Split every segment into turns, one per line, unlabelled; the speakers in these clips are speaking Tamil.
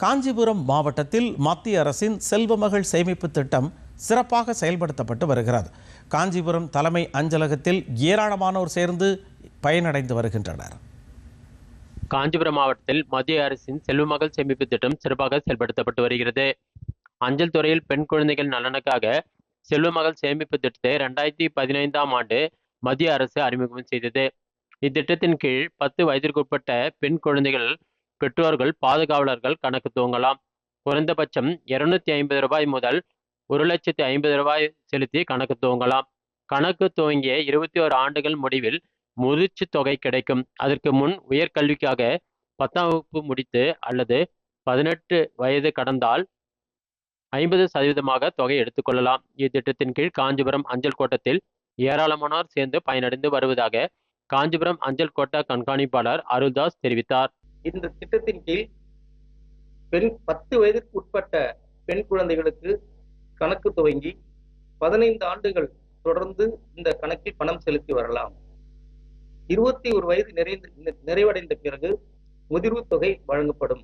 காஞ்சிபுரம் மாவட்டத்தில் மத்திய அரசின் செல்வமகள் சேமிப்பு திட்டம் சிறப்பாக செயல்படுத்தப்பட்டு வருகிறது. காஞ்சிபுரம் தலைமை அஞ்சலகத்தில் ஏராளமானோர் சேர்ந்து பயனடைந்து வருகின்றனர்.
காஞ்சிபுரம் மாவட்டத்தில் மத்திய அரசின் செல்வமகள் சேமிப்பு திட்டம் சிறப்பாக செயல்படுத்தப்பட்டு வருகிறது. அஞ்சல் துறையில் பெண் குழந்தைகள் நலனுக்காக செல்வமகள் சேமிப்பு திட்டத்தை 2015ஆம் ஆண்டு மத்திய அரசு அறிமுகம் செய்தது. இத்திட்டத்தின் கீழ் 10 வயதிற்குட்பட்ட பெண் குழந்தைகள் பெற்றோர்கள் பாதுகாவலர்கள் கணக்கு துவங்கலாம். குறைந்தபட்சம் 250 ரூபாய் முதல் 1,50,000 ரூபாய் செலுத்தி கணக்கு துவங்கலாம். கணக்கு துவங்கிய 21 ஆண்டுகள் முடிவில் முதிர்ச்சி தொகை கிடைக்கும். அதற்கு முன் உயர்கல்விக்காக 10ஆம் வகுப்பு முடித்து அல்லது 18 வயது கடந்தால் 50% தொகை எடுத்துக்கொள்ளலாம். இத்திட்டத்தின் கீழ் காஞ்சிபுரம் அஞ்சல் கோட்டத்தில் ஏராளமானோர் சேர்ந்து பயனடைந்து வருவதாக காஞ்சிபுரம் அஞ்சல் கோட்ட கண்காணிப்பாளர் அருள்தாஸ் தெரிவித்தார்.
இந்த திட்டத்தின் கீழ் 10 வயதிற்கு உட்பட்ட பெண் குழந்தைகளுக்கு கணக்கு துவங்கி 15 ஆண்டுகள் தொடர்ந்து இந்த கணக்கில் பணம் செலுத்தி வரலாம். 21 வயது நிறைவடைந்த பிறகு முதிர்வு தொகை வழங்கப்படும்.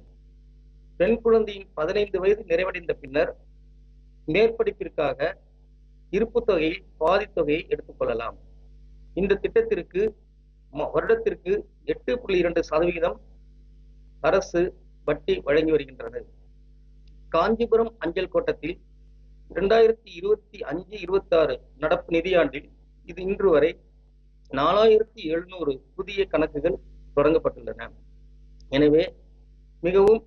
பெண் குழந்தையின் 15 வயது நிறைவடைந்த பின்னர் மேற்படிப்பிற்காக இருப்பு தொகையில் பாதி தொகையை எடுத்துக்கொள்ளலாம். இந்த திட்டத்திற்கு வருடத்திற்கு 8.2% அரசு வட்டி வழங்கி வருகின்றது. காஞ்சிபுரம் அஞ்சல் கோட்டத்தில் 2025-26 நடப்பு நிதியாண்டில் இது இன்று வரை 4700 புதிய கணக்குகள் தொடங்கப்பட்டுள்ளன. எனவே மிகவும்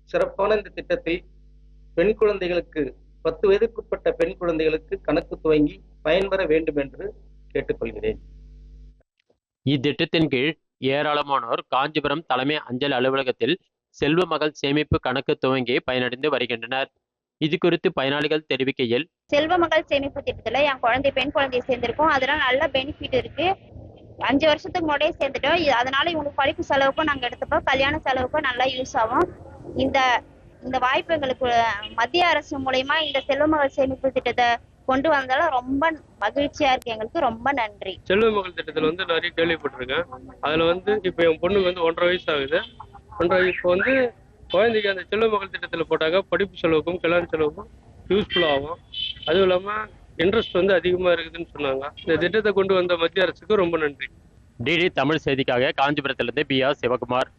சிறப்பான இந்த திட்டத்தில் பெண் குழந்தைகளுக்கு 10 வயதுக்குட்பட்ட பெண் குழந்தைகளுக்கு கணக்கு துவங்கி பயன்பெற வேண்டும் என்று கேட்டுக்கொள்கிறேன்.
இத்திட்டத்தின் கீழ் ஏராளமானோர் காஞ்சிபுரம் தலைமை அஞ்சல் அலுவலகத்தில் செல்வமகள் சேமிப்பு கணக்கு துவங்கி பயனடைந்து வருகின்றனர். இது குறித்து பயனாளிகள் தெரிவிக்கையில்,
செல்வமகள் சேமிப்பு திட்டத்துல என் பெண் குழந்தைய சேர்ந்திருக்கோம். அதனால நல்ல பெனிஃபிட் இருக்கு. 5 வருஷத்துக்கு முன்னாடியே சேர்ந்துட்டோம். அதனால இவங்களுக்கு படிப்பு செலவுக்கும் நாங்க எடுத்துப்போம், கல்யாண செலவுக்கும் நல்லா யூஸ் ஆகும். இந்த வாய்ப்பு எங்களுக்கு மத்திய அரசு மூலமா இந்த செல்வமகள் சேமிப்பு திட்டத்தை கொண்டு வந்தாலும் ரொம்ப மகிழ்ச்சியா இருக்கு. எங்களுக்கு ரொம்ப நன்றி.
செல்வமகள் திட்டத்துல நிறைய கேள்விப்பட்டிருக்கேன். அதுல இப்ப என் பொண்ணுக்கு 1.5 வயசு ஆகுது. இப்போ குழந்தைக்கு அந்த செல்வமகள் திட்டத்துல போட்டாங்க படிப்பு செலவுக்கும் கல்யாண செலவுக்கும் யூஸ்ஃபுல் ஆகும். அதுவும் இல்லாம இன்ட்ரெஸ்ட் அதிகமா இருக்குதுன்னு சொன்னாங்க. இந்த திட்டத்தை கொண்டு வந்த மத்திய அரசுக்கு ரொம்ப நன்றி.
டிடி தமிழ் செய்திக்காக காஞ்சிபுரத்திலிருந்து BR சிவகுமார்.